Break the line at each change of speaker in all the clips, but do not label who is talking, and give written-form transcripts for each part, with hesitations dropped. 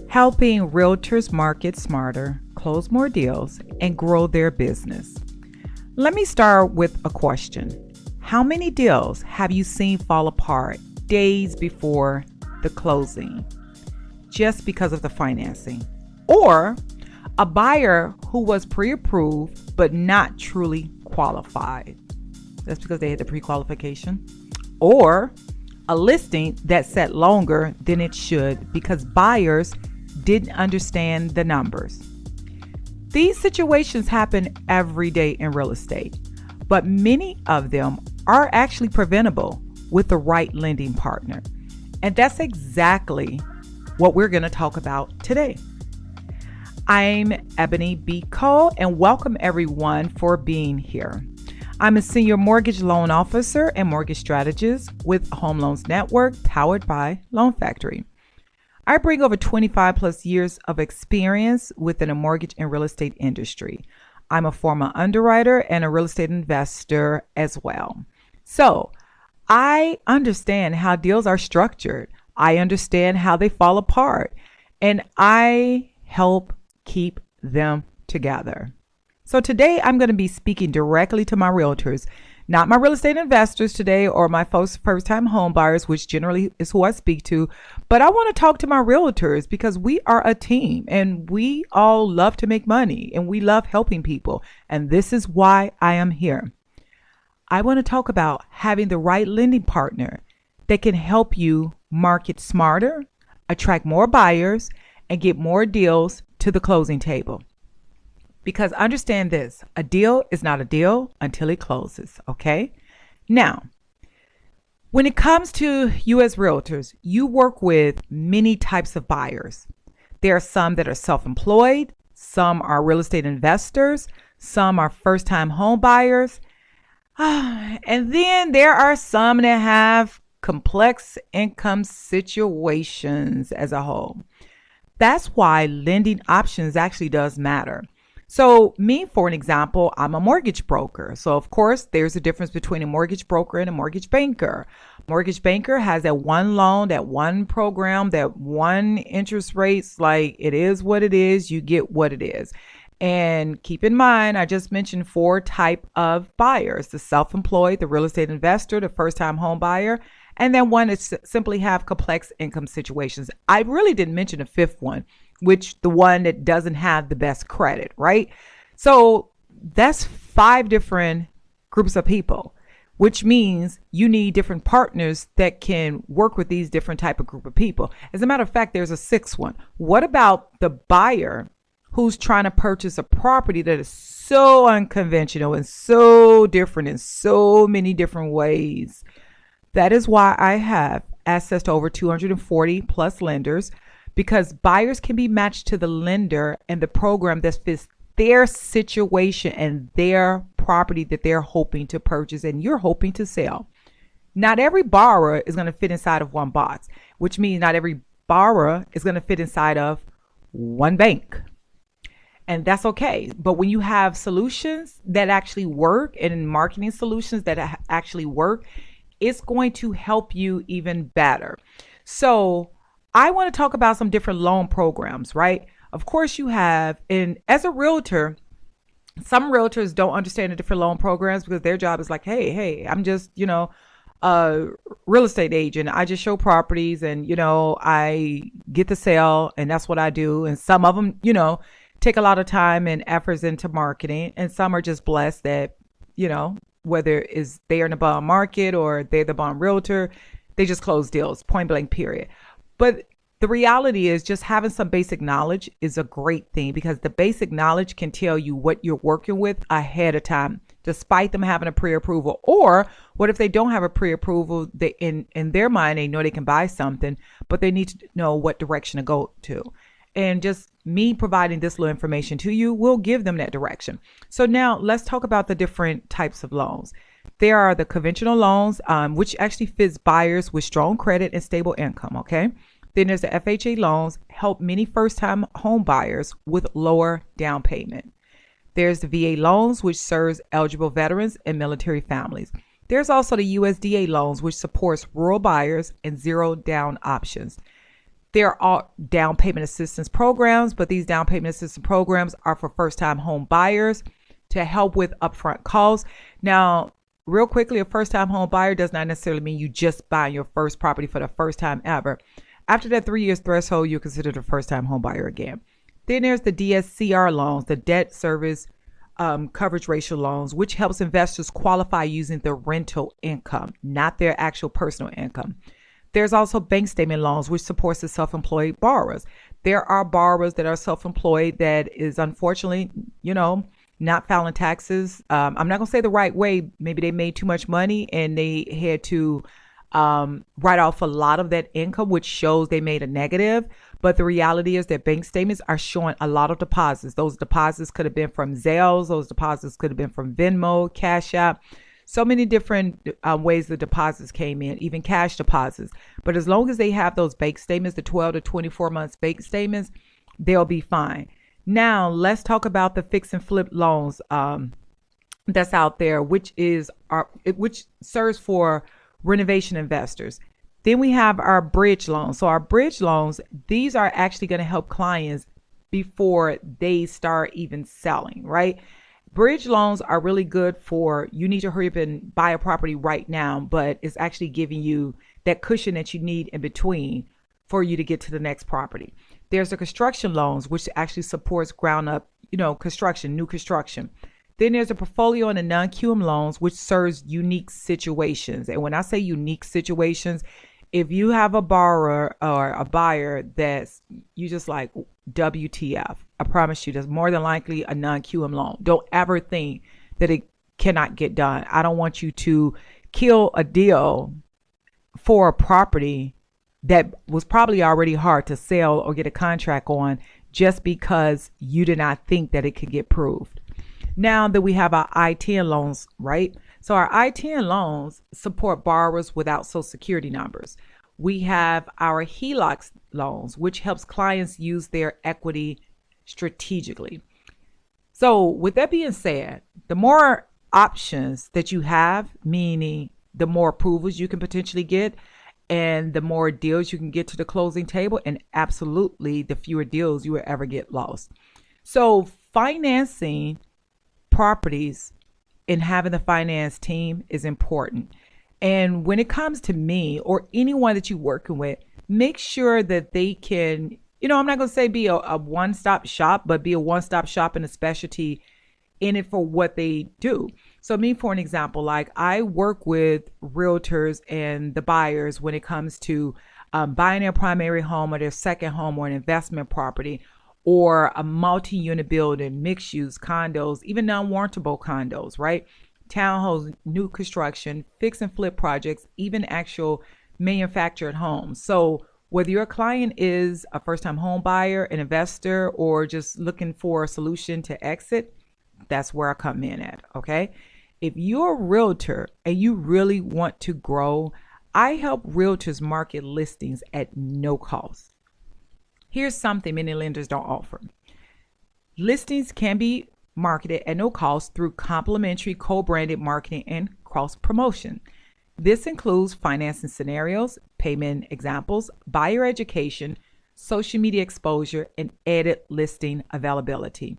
helping realtors market smarter, close more deals, and grow their business. Let me start with a question. How many deals have you seen fall apart days before the closing just because of the financing? Or a buyer who was pre-approved but not truly qualified? That's because they had the pre-qualification. Or a listing that sat longer than it should because buyers didn't understand the numbers. These situations happen every day in real estate, but many of them are actually preventable with the right lending partner. And that's exactly what we're going to talk about today. I'm Ebony B. Cole, and welcome everyone for being here. I'm a senior mortgage loan officer and mortgage strategist with Home Loans Network, powered by Loan Factory. I bring over 25 plus years of experience within the mortgage and real estate industry. I'm a former underwriter and a real estate investor as well. So I understand how deals are structured. I understand how they fall apart, and I help keep them together. So today I'm going to be speaking directly to my realtors, not my real estate investors today or my first-time home buyers, which generally is who I speak to. But I want to talk to my realtors because we are a team and we all love to make money and we love helping people. And this is why I am here. I want to talk about having the right lending partner that can help you market smarter, attract more buyers, and get more deals to the closing table. Because understand this, a deal is not a deal until it closes, okay? Now, when it comes to you as realtors, you work with many types of buyers. There are some that are self-employed, some are real estate investors, some are first-time home buyers, and then there are some that have complex income situations as a whole. That's why lending options actually does matter. So me, for an example, I'm a mortgage broker. So of course, there's a difference between a mortgage broker and a mortgage banker. Mortgage banker has that one loan, that one program, that one interest rates. Like, it is what it is. You get what it is. And keep in mind, I just mentioned 4 types of buyers: the self-employed, the real estate investor, the first-time home buyer, and then one that simply have complex income situations. I really didn't mention a 5th one, which the one that doesn't have the best credit, right? So that's 5 different groups of people, which means you need different partners that can work with these different type of group of people. As a matter of fact, there's a 6th one. What about the buyer who's trying to purchase a property that is so unconventional and so different in so many different ways? That is why I have access to over 240 plus lenders, because buyers can be matched to the lender and the program that fits their situation and their property that they're hoping to purchase and you're hoping to sell. Not every borrower is going to fit inside of one box, which means not every borrower is going to fit inside of one bank. And that's okay. But when you have solutions that actually work and marketing solutions that actually work, it's going to help you even better. So I want to talk about some different loan programs, right? Of course you have, and as a realtor, some realtors don't understand the different loan programs because their job is like, hey, I'm just, a real estate agent. I just show properties and, I get the sale and that's what I do. And some of them, take a lot of time and efforts into marketing. And some are just blessed that, whether it's they're in the bond market or they're the bond realtor, they just close deals, point blank, period. But the reality is just having some basic knowledge is a great thing because the basic knowledge can tell you what you're working with ahead of time, despite them having a pre-approval. Or what if they don't have a pre-approval? They in their mind, they know they can buy something, but they need to know what direction to go to. And just me providing this little information to you will give them that direction. So now let's talk about the different types of loans. There are the conventional loans, which actually fits buyers with strong credit and stable income, okay? Then there's the FHA loans, help many first-time home buyers with lower down payment. There's the VA loans, which serves eligible veterans and military families. There's also the USDA loans, which supports rural buyers and zero down options. There are down payment assistance programs, but these down payment assistance programs are for first-time home buyers to help with upfront costs. Now, real quickly, a first-time home buyer does not necessarily mean you just buy your first property for the first time ever. After that 3 years threshold, you're considered a first-time home buyer again. Then there's the DSCR loans, the debt service coverage ratio loans, which helps investors qualify using their rental income, not their actual personal income. There's also bank statement loans, which supports the self-employed borrowers. There are borrowers that are self-employed that is unfortunately, not filing taxes. I'm not going to say the right way. Maybe they made too much money and they had to write off a lot of that income, which shows they made a negative. But the reality is that bank statements are showing a lot of deposits. Those deposits could have been from Zelle. Those deposits could have been from Venmo, Cash App. So many different ways the deposits came in, even cash deposits. But as long as they have those bank statements, the 12 to 24 months bank statements, they'll be fine. Now, let's talk about the fix and flip loans that's out there, which serves for renovation investors. Then we have our bridge loans. So our bridge loans, these are actually going to help clients before they start even selling, right? Bridge loans are really good for, you need to hurry up and buy a property right now, but it's actually giving you that cushion that you need in between for you to get to the next property. There's the construction loans, which actually supports ground up, construction, new construction. Then there's a portfolio and the non-QM loans, which serves unique situations. And when I say unique situations, if you have a borrower or a buyer that's you just like WTF, I promise you there's more than likely a non-QM loan. Don't ever think that it cannot get done. I don't want you to kill a deal for a property that was probably already hard to sell or get a contract on just because you did not think that it could get proved. Now that we have our I-10 loans, right? So our I-10 loans support borrowers without social security numbers. We have our HELOC loans, which helps clients use their equity strategically. So with that being said, the more options that you have, meaning the more approvals you can potentially get, and the more deals you can get to the closing table, and absolutely the fewer deals you will ever get lost. So financing properties and having the finance team is important. And when it comes to me or anyone that you're working with, make sure that they can, I'm not going to say be a one-stop shop, but be a one-stop shop and a specialty in it for what they do. So me, for an example, like I work with realtors and the buyers when it comes to buying their primary home or their second home or an investment property or a multi-unit building, mixed use condos, even non-warrantable condos, right? Townhomes, new construction, fix and flip projects, even actual manufactured homes. So whether your client is a first-time home buyer, an investor, or just looking for a solution to exit, that's where I come in at, okay? If you're a realtor and you really want to grow, I help realtors market listings at no cost. Here's something many lenders don't offer. Listings can be marketed at no cost through complimentary co-branded marketing and cross-promotion. This includes financing scenarios, payment examples, buyer education, social media exposure, and added listing availability.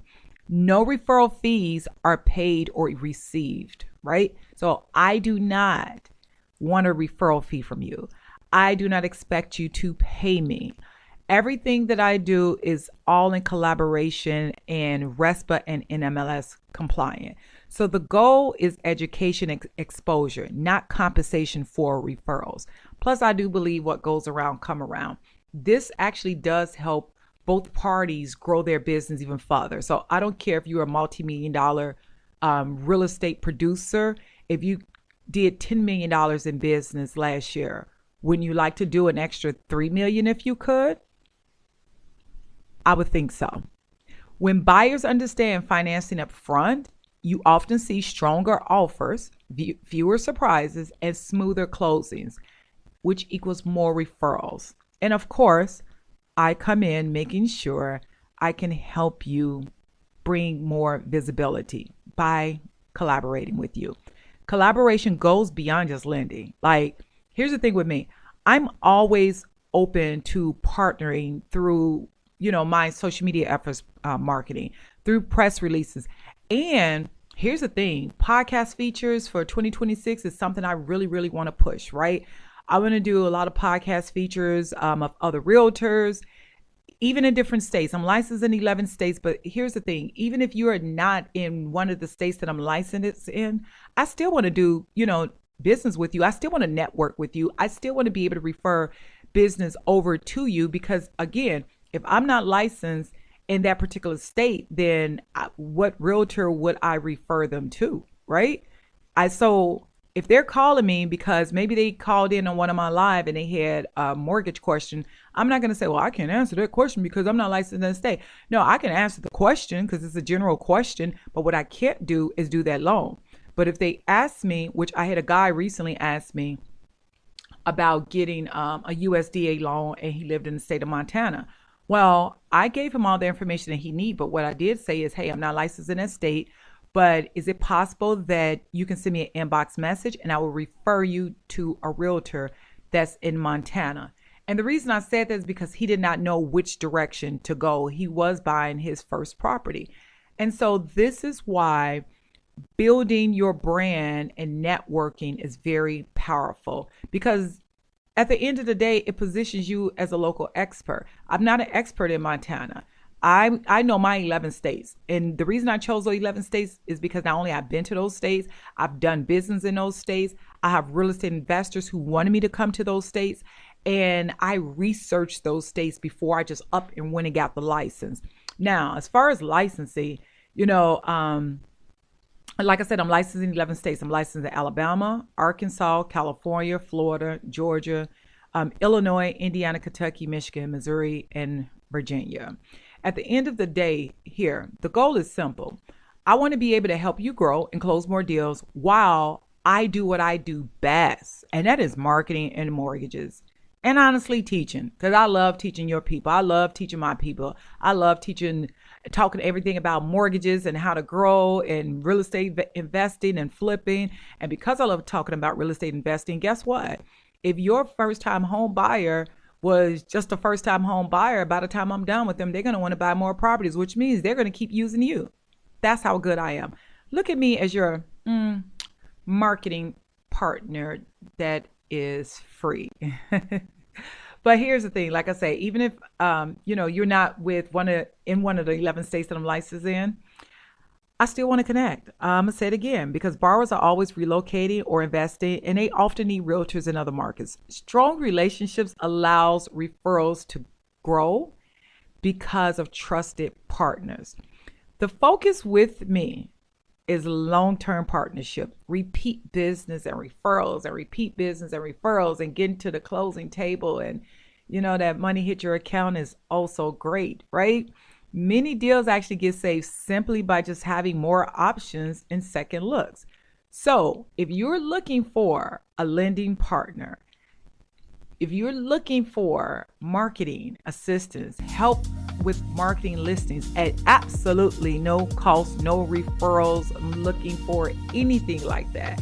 No referral fees are paid or received, right? So I do not want a referral fee from you. I do not expect you to pay me. Everything that I do is all in collaboration and RESPA and NMLS compliant. So the goal is education exposure, not compensation for referrals. Plus, I do believe what goes around come around. This actually does help both parties grow their business even further. So I don't care if you're a multi-million-dollar real estate producer. If you did $10 million in business last year, wouldn't you like to do an extra $3 million if you could? I would think so. When buyers understand financing up front, you often see stronger offers, fewer surprises, and smoother closings, which equals more referrals. And of course, I come in making sure I can help you bring more visibility by collaborating with you. Collaboration goes beyond just lending. Like, here's the thing with me. I'm always open to partnering through, my social media efforts, marketing, through press releases. And here's the thing, podcast features for 2026 is something I really, really want to push, right? I want to do a lot of podcast features of other realtors, even in different states. I'm licensed in 11 states, but here's the thing. Even if you are not in one of the states that I'm licensed in, I still want to do, business with you. I still want to network with you. I still want to be able to refer business over to you because, again, if I'm not licensed in that particular state, then what realtor would I refer them to, right? So if they're calling me because maybe they called in on one of my live and they had a mortgage question, I'm not going to say, well, I can't answer that question because I'm not licensed in the state. No, I can answer the question because it's a general question, but what I can't do is do that loan. But if they ask me, which I had a guy recently ask me about getting a USDA loan, and he lived in the state of Montana. Well, I gave him all the information that he needed, but what I did say is, hey, I'm not licensed in that state, but is it possible that you can send me an inbox message and I will refer you to a realtor that's in Montana? And the reason I said that is because he did not know which direction to go. He was buying his first property. And so this is why building your brand and networking is very powerful, because at the end of the day, it positions you as a local expert. I'm not an expert in Montana. I know my 11 states. And the reason I chose those 11 states is because not only I've been to those states, I've done business in those states. I have real estate investors who wanted me to come to those states. And I researched those states before I just up and went and got the license. Now, as far as licensing, like I said, I'm licensed in 11 states. I'm licensed in Alabama, Arkansas, California, Florida, Georgia, Illinois, Indiana, Kentucky, Michigan, Missouri, and Virginia. At the end of the day here, the goal is simple. I want to be able to help you grow and close more deals while I do what I do best, and that is marketing and mortgages. And honestly, teaching, because I love teaching your people. I love teaching my people. I love talking everything about mortgages and how to grow and real estate investing and flipping. And because I love talking about real estate investing, guess what? If your first time home buyer was just a first time home buyer, by the time I'm done with them, they're going to want to buy more properties, which means they're going to keep using you. That's how good I am. Look at me as your marketing partner that is free. But here's the thing, like I say, even if you're not with one of the 11 states that I'm licensed in, I still want to connect. I'm gonna say it again, because borrowers are always relocating or investing, and they often need realtors in other markets. Strong relationships allows referrals to grow because of trusted partners. The focus with me is long-term partnership, repeat business and referrals, and repeat business and referrals, and getting to the closing table, and that money hit your account is also great, right? Many deals actually get saved simply by just having more options and second looks. So if you're looking for a lending partner, if you're looking for marketing assistance, help with marketing listings at absolutely no cost, no referrals, I'm looking for anything like that.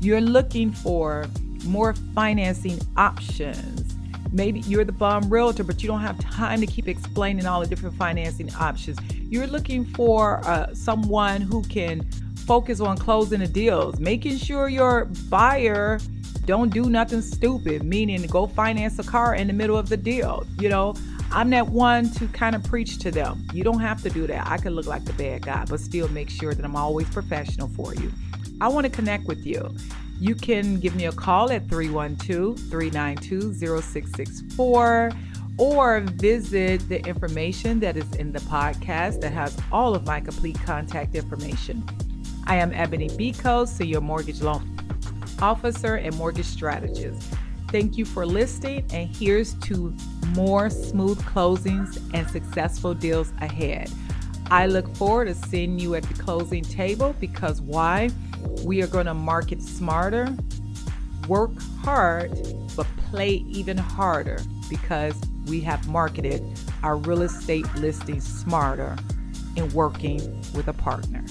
You're looking for more financing options. Maybe you're the bum realtor, but you don't have time to keep explaining all the different financing options. You're looking for someone who can focus on closing the deals, making sure your buyer don't do nothing stupid, meaning go finance a car in the middle of the deal. I'm that one to kind of preach to them. You don't have to do that. I can look like the bad guy, but still make sure that I'm always professional for you. I want to connect with you. You can give me a call at 312-392-0664 or visit the information that is in the podcast that has all of my complete contact information. I am Ebony Biko, Senior Mortgage Loan Officer and Mortgage Strategist. Thank you for listening, and here's to more smooth closings and successful deals ahead. I look forward to seeing you at the closing table, because why? We are going to market smarter, work hard, but play even harder, because we have marketed our real estate listings smarter in working with a partner.